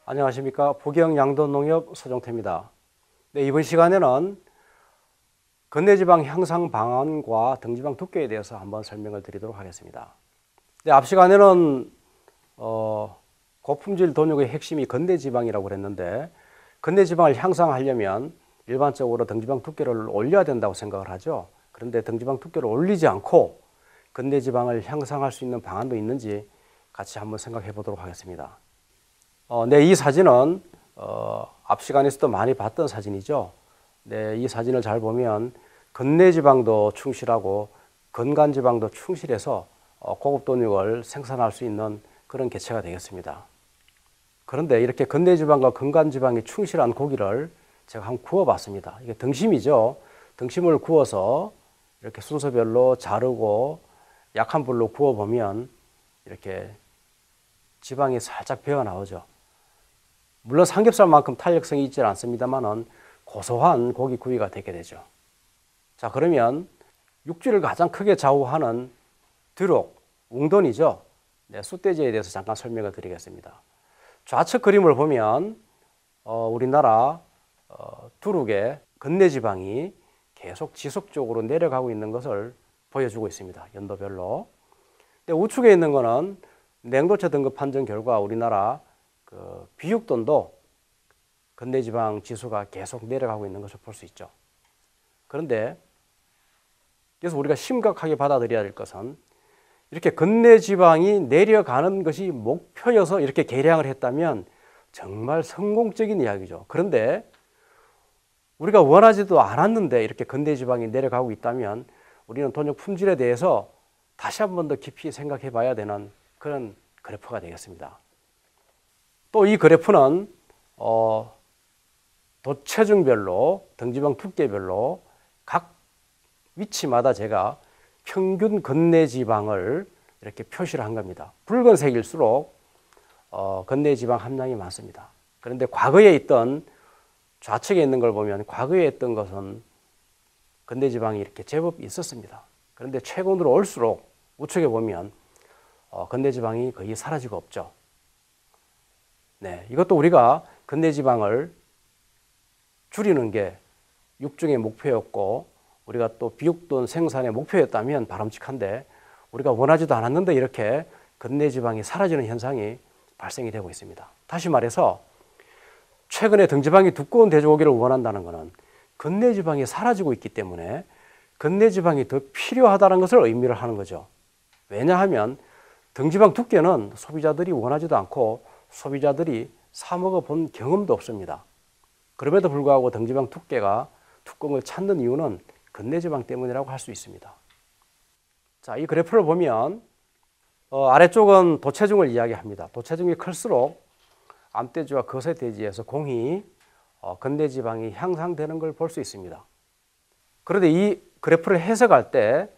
안녕하십니까. 부경양도농협 서종태입니다. 네, 이번 시간에는 건네지방 향상 방안과 등지방 두께에 대해서 한번 설명을 드리도록 하겠습니다. 네, 앞 시간에는 고품질 돈육의 핵심이 건네지방이라고 그랬는데, 건네지방을 향상하려면 일반적으로 등지방 두께를 올려야 된다고 생각을 하죠. 그런데 등지방 두께를 올리지 않고 건네지방을 향상할 수 있는 방안도 있는지 같이 한번 생각해 보도록 하겠습니다. 네, 이 사진은 앞 시간에서도 많이 봤던 사진이죠. 네, 이 사진을 잘 보면 건네지방도 충실하고 건간지방도 충실해서 고급 돈육을 생산할 수 있는 그런 개체가 되겠습니다. 그런데 이렇게 건네지방과 건간지방이 충실한 고기를 제가 한번 구워봤습니다. 이게 등심이죠. 등심을 구워서 이렇게 순서별로 자르고 약한 불로 구워보면 이렇게 지방이 살짝 배어 나오죠. 물론 삼겹살만큼 탄력성이 있지 않습니다만은 고소한 고기 구이가 되게 되죠. 자, 그러면 육질을 가장 크게 좌우하는 두룩, 웅돈이죠. 네, 숫돼지에 대해서 잠깐 설명을 드리겠습니다. 좌측 그림을 보면 우리나라 두룩의 건네지방이 계속 지속적으로 내려가고 있는 것을 보여주고 있습니다. 연도별로. 근데 우측에 있는 거는 냉도체 등급 판정 결과 우리나라 비육돈도 건네지방 지수가 계속 내려가고 있는 것을 볼 수 있죠. 그런데 그래서 우리가 심각하게 받아들여야 될 것은 이렇게 건네지방이 내려가는 것이 목표여서 이렇게 계량을 했다면 정말 성공적인 이야기죠. 그런데 우리가 원하지도 않았는데 이렇게 건네지방이 내려가고 있다면 우리는 돈육 품질에 대해서 다시 한 번 더 깊이 생각해 봐야 되는 그런 그래프가 되겠습니다. 또 이 그래프는 도체중별로 등지방 두께별로 각 위치마다 제가 평균 건네지방을 이렇게 표시를 한 겁니다. 붉은색일수록 건네지방 함량이 많습니다. 그런데 과거에 있던 좌측에 있는 걸 보면 과거에 있던 것은 건네지방이 이렇게 제법 있었습니다. 그런데 최근으로 올수록 우측에 보면 건네지방이 거의 사라지고 없죠. 네, 이것도 우리가 건네지방을 줄이는 게 육중의 목표였고 우리가 또 비육돈 생산의 목표였다면 바람직한데 우리가 원하지도 않았는데 이렇게 건네지방이 사라지는 현상이 발생이 되고 있습니다. 다시 말해서 최근에 등지방이 두꺼운 돼지고기를 원한다는 것은 건네지방이 사라지고 있기 때문에 건네지방이 더 필요하다는 것을 의미를 하는 거죠. 왜냐하면 등지방 두께는 소비자들이 원하지도 않고 소비자들이 사 먹어 본 경험도 없습니다. 그럼에도 불구하고 등지방 두께가 두꺼운 걸 찾는 이유는 건네지방 때문이라고 할 수 있습니다. 자, 이 그래프를 보면 아래쪽은 도체중을 이야기합니다. 도체중이 클수록 암돼지와 거세돼지에서 공히 건네지방이 향상되는 걸 볼 수 있습니다. 그런데 이 그래프를 해석할 때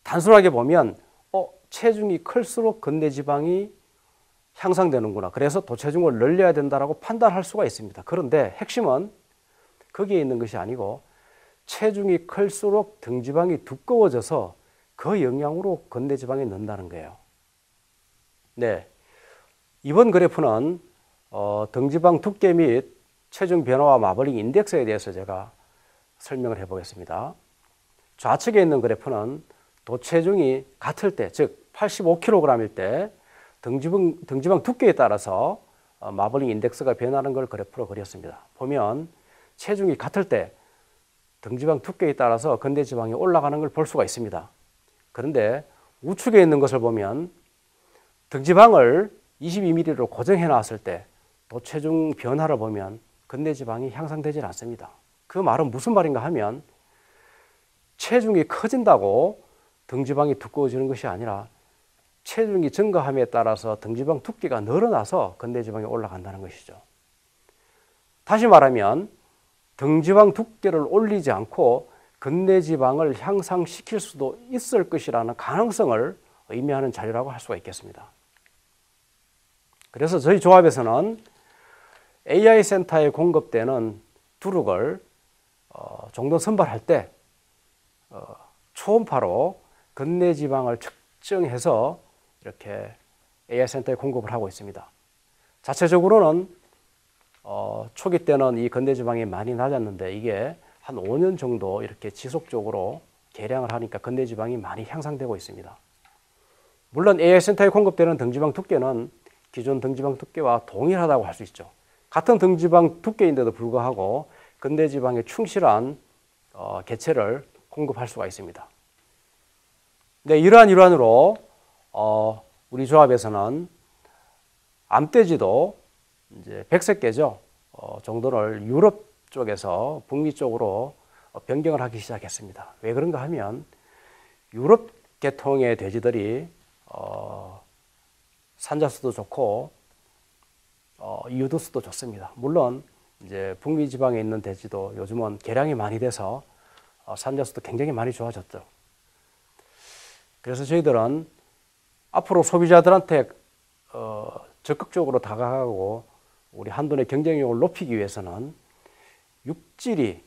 단순하게 보면 체중이 클수록 건네지방이 향상되는구나. 그래서 도체중을 늘려야 된다라고 판단할 수가 있습니다. 그런데 핵심은 거기에 있는 것이 아니고 체중이 클수록 등지방이 두꺼워져서 그 영향으로 건네지방이 는다는 거예요. 네, 이번 그래프는 등지방 두께 및 체중 변화와 마블링 인덱스에 대해서 제가 설명을 해보겠습니다. 좌측에 있는 그래프는 도체중이 같을 때, 즉 85kg일 때 등지방 두께에 따라서 마블링 인덱스가 변하는 걸 그래프로 그렸습니다. 보면 체중이 같을 때 등지방 두께에 따라서 건네지방이 올라가는 걸 볼 수가 있습니다. 그런데 우측에 있는 것을 보면 등지방을 22mm로 고정해 놨을 때 도체중 변화를 보면 건네지방이 향상되지 않습니다. 그 말은 무슨 말인가 하면 체중이 커진다고 등지방이 두꺼워지는 것이 아니라 체중이 증가함에 따라서 등지방 두께가 늘어나서 건네지방이 올라간다는 것이죠. 다시 말하면 등지방 두께를 올리지 않고 건네지방을 향상시킬 수도 있을 것이라는 가능성을 의미하는 자료라고 할 수가 있겠습니다. 그래서 저희 조합에서는 AI 센터에 공급되는 두룩을 종돈 선발할 때 초음파로 건네지방을 측정해서 이렇게 AI 센터에 공급을 하고 있습니다. 자체적으로는 초기 때는 이 건네지방이 많이 낮았는데 이게 한 5년 정도 이렇게 지속적으로 개량을 하니까 건네지방이 많이 향상되고 있습니다. 물론 AI센터에 공급되는 등지방 두께는 기존 등지방 두께와 동일하다고 할 수 있죠. 같은 등지방 두께인데도 불구하고 건네지방에 충실한 개체를 공급할 수가 있습니다. 네, 이러한 일환으로 우리 조합에서는 암돼지도 이제 백색개죠. 정도를 유럽 쪽에서 북미 쪽으로 변경을 하기 시작했습니다. 왜 그런가 하면 유럽 계통의 돼지들이 산자수도 좋고 이유도수도 좋습니다. 물론 이제 북미 지방에 있는 돼지도 요즘은 개량이 많이 돼서 산자수도 굉장히 많이 좋아졌죠. 그래서 저희들은 앞으로 소비자들한테 적극적으로 다가가고 우리 한돈의 경쟁력을 높이기 위해서는 육질이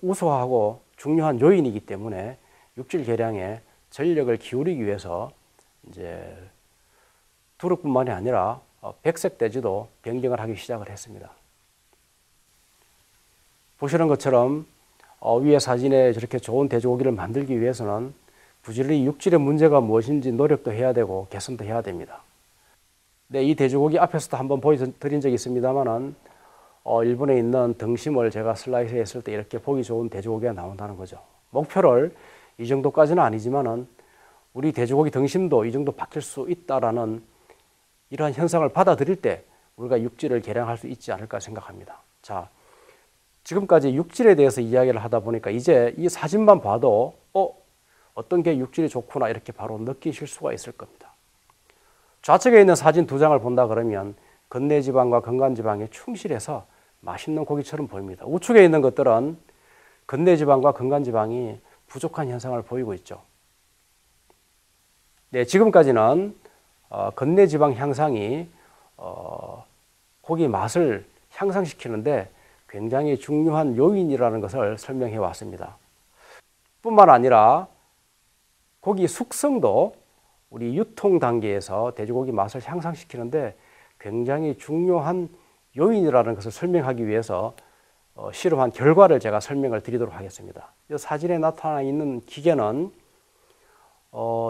우수하고 중요한 요인이기 때문에 육질 개량에 전력을 기울이기 위해서 이제 두릅뿐만이 아니라 백색 돼지도 변경을 하기 시작을 했습니다. 보시는 것처럼 위에 사진에 저렇게 좋은 돼지고기를 만들기 위해서는 부지런히 육질의 문제가 무엇인지 노력도 해야 되고 개선도 해야 됩니다. 네, 이 돼지고기 앞에서도 한번 보여드린 적이 있습니다만은 일본에 있는 등심을 제가 슬라이스 했을 때 이렇게 보기 좋은 돼지고기가 나온다는 거죠. 목표를 이 정도까지는 아니지만은 우리 돼지고기 등심도 이 정도 바뀔 수 있다라는 이러한 현상을 받아들일 때 우리가 육질을 개량할 수 있지 않을까 생각합니다. 자, 지금까지 육질에 대해서 이야기를 하다 보니까 이제 이 사진만 봐도 어떤 게 육질이 좋구나 이렇게 바로 느끼실 수가 있을 겁니다. 좌측에 있는 사진 두 장을 본다 그러면 건네지방과 건간지방에 충실해서 맛있는 고기처럼 보입니다. 우측에 있는 것들은 건네지방과 건간지방이 부족한 현상을 보이고 있죠. 네, 지금까지는 건네지방 향상이 고기 맛을 향상시키는데 굉장히 중요한 요인이라는 것을 설명해 왔습니다. 뿐만 아니라 고기 숙성도 우리 유통 단계에서 돼지고기 맛을 향상시키는데 굉장히 중요한 요인이라는 것을 설명하기 위해서 실험한 결과를 제가 설명을 드리도록 하겠습니다. 이 사진에 나타나 있는 기계는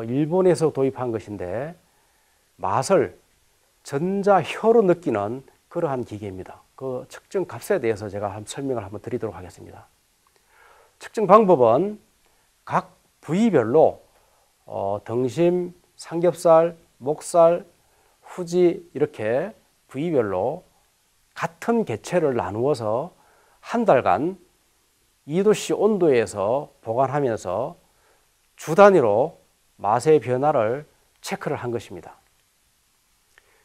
일본에서 도입한 것인데 맛을 전자혀로 느끼는 그러한 기계입니다. 그 측정 값에 대해서 제가 설명을 한번 드리도록 하겠습니다. 측정 방법은 각 부위별로 등심, 삼겹살, 목살, 후지 이렇게 부위별로 같은 개체를 나누어서 한 달간 2도씨 온도에서 보관하면서 주 단위로 맛의 변화를 체크를 한 것입니다.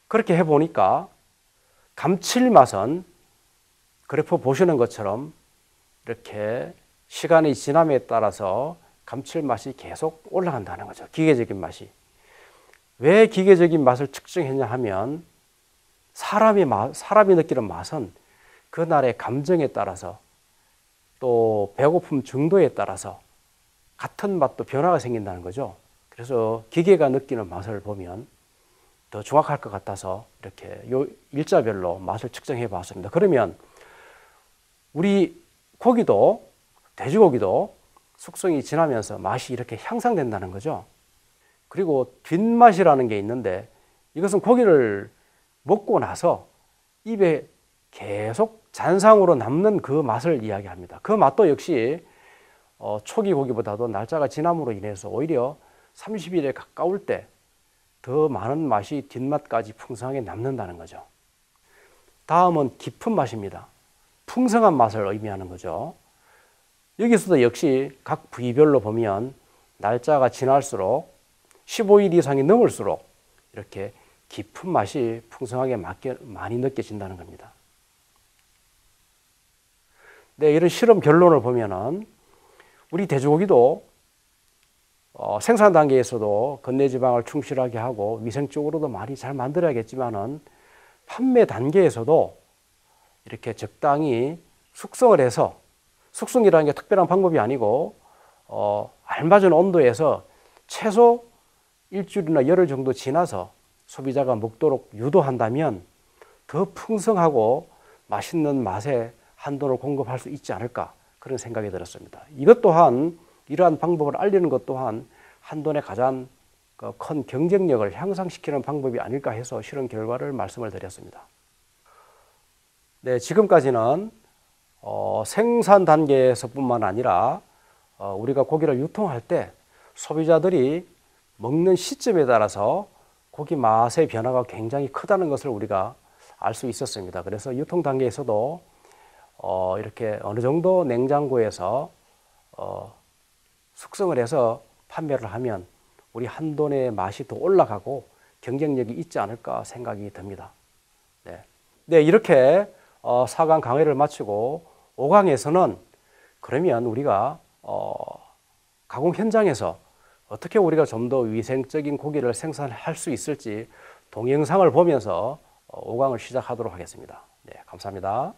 그렇게 해보니까 감칠맛은 그래프 보시는 것처럼 이렇게 시간이 지남에 따라서 감칠맛이 계속 올라간다는 거죠. 기계적인 맛이. 왜 기계적인 맛을 측정했냐 하면 사람이 느끼는 맛은 그날의 감정에 따라서 또 배고픔 정도에 따라서 같은 맛도 변화가 생긴다는 거죠. 그래서 기계가 느끼는 맛을 보면 더 정확할 것 같아서 이렇게 요 일자별로 맛을 측정해 봤습니다. 그러면 우리 고기도 돼지고기도 숙성이 지나면서 맛이 이렇게 향상된다는 거죠. 그리고 뒷맛이라는 게 있는데 이것은 고기를 먹고 나서 입에 계속 잔상으로 남는 그 맛을 이야기합니다. 그 맛도 역시 초기 고기보다도 날짜가 지남으로 인해서 오히려 30일에 가까울 때 더 많은 맛이 뒷맛까지 풍성하게 남는다는 거죠. 다음은 깊은 맛입니다. 풍성한 맛을 의미하는 거죠. 여기서도 역시 각 부위별로 보면 날짜가 지날수록 15일 이상이 넘을수록 이렇게 깊은 맛이 풍성하게 많이 느껴진다는 겁니다. 네, 이런 실험 결론을 보면은 우리 돼지고기도 생산 단계에서도 건네지방을 충실하게 하고 위생적으로도 많이 잘 만들어야겠지만은 판매 단계에서도 이렇게 적당히 숙성을 해서 숙성이라는 게 특별한 방법이 아니고 알맞은 온도에서 최소 일주일이나 열흘 정도 지나서 소비자가 먹도록 유도한다면 더 풍성하고 맛있는 맛에 한돈을 공급할 수 있지 않을까 그런 생각이 들었습니다. 이것 또한 이러한 방법을 알리는 것 또한 한돈의 가장 큰 경쟁력을 향상시키는 방법이 아닐까 해서 실험 결과를 말씀을 드렸습니다. 네, 지금까지는 생산 단계에서뿐만 아니라 우리가 고기를 유통할 때 소비자들이 먹는 시점에 따라서 고기 맛의 변화가 굉장히 크다는 것을 우리가 알 수 있었습니다. 그래서 유통 단계에서도 이렇게 어느 정도 냉장고에서 숙성을 해서 판매를 하면 우리 한돈의 맛이 더 올라가고 경쟁력이 있지 않을까 생각이 듭니다. 네, 이렇게 4강 강의를 마치고 5강에서는 그러면 우리가 가공 현장에서 어떻게 우리가 좀 더 위생적인 고기를 생산할 수 있을지 동영상을 보면서 5강을 시작하도록 하겠습니다. 네, 감사합니다.